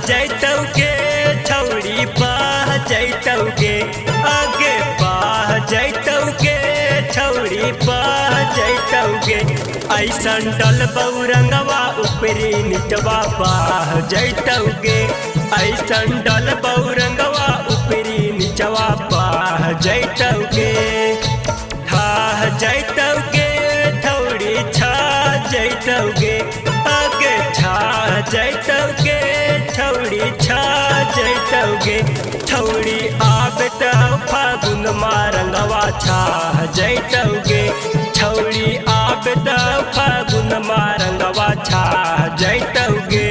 जैतौ के छौड़ी पाह जैतौ के आगे पाह जैतौ के छौड़ी पाह जैतौ के ऐसन डलबौ रंगवा ऊपरी निचवा पाह जैतौ के ऐसन डलबौ रंगवा ऊपरी निचवा पाह जैतौ के थाह जैतौ के थौड़ी छा जैतौ के आगे छा जैतौ के छौड़ी छा जैतौ के छौड़ी आबत फागुन मारंगवा छा जैतौ के छौड़ी आबत फागुन मारंगवा छा जैतौ के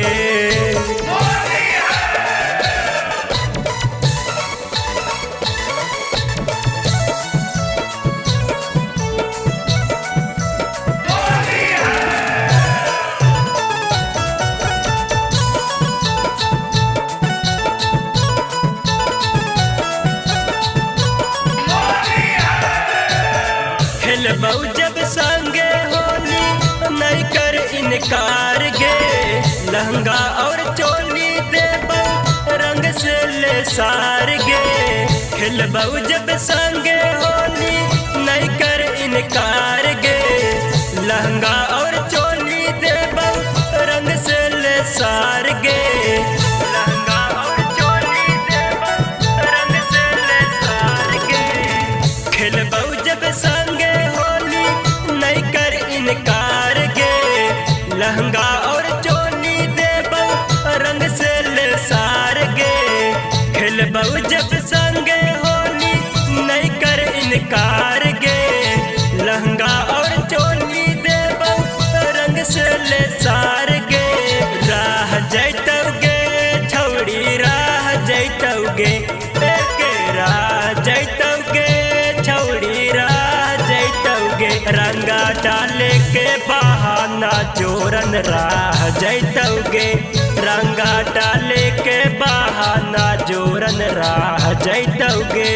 खेलबौ जब संगे होली नहीं कर इनकार गे लहंगा और चोली देबौ रंग से ले सार गे खेलबौ जब संगे होली नहीं कर इनकार गे लहंगा और चोली देबौ रंग से ले सार गे लहंगा और चोली देबौ रंग से ले सार गे खेलबौ जब संगे इनकार गे लहंगा और चोली देबौ रंग से ले सार गे खेलबौ जब संगे होली नहीं कर इनकार गे लहंगा और चोली देबौ रंग से ले सार गे राह जैतौ गे छौड़ी राह जैतौ गे राह जैतौ गे छौड़ी राह जैतौ गे रंगा डाले के बहाना जोरन राह जैतौ गे रंगा डाले के बहाना जोरन राह जैतौ गे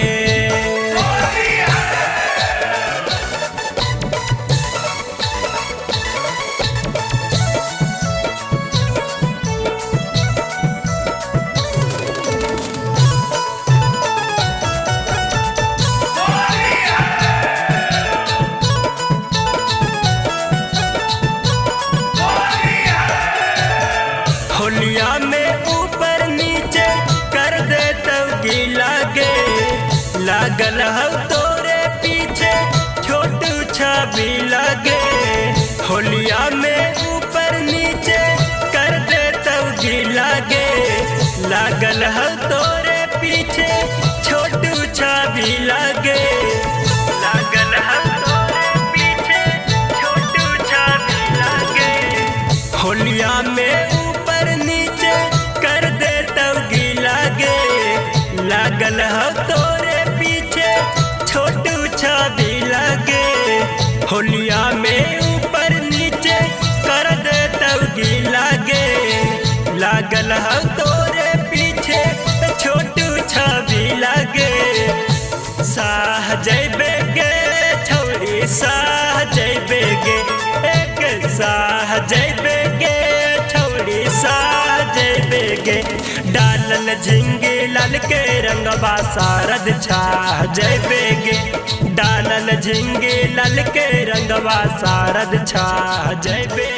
होलिया में ऊपर नीचे कर देतौ गीला गे लागल हौ तोरे पीछे छोटू छवि लगे होलिया में ऊपर नीचे कर देतौ गीला गे लागल हौ तोरे पीछे छोटू छवि लगे लागल हौ तोरे पीछे छोटू छवि लगे होलिया में नीचे कर देतौ गीला गे लागल हौ तोरे पीछे छोटू छवि लगे होलिया में ऊपर नीचे कर देतौ गीला गे लागल हौ तोरे पीछे छोटू छवि लगे साह जैबे गे छौड़ी साह जैबे गे एक साह जैबे गे छौड़ी साह जैबे गे डालल झिंगे लाल के रंगवा सारद छा जैबे गे डालल झिंगे लाल के रंगवा सारद छा जैबे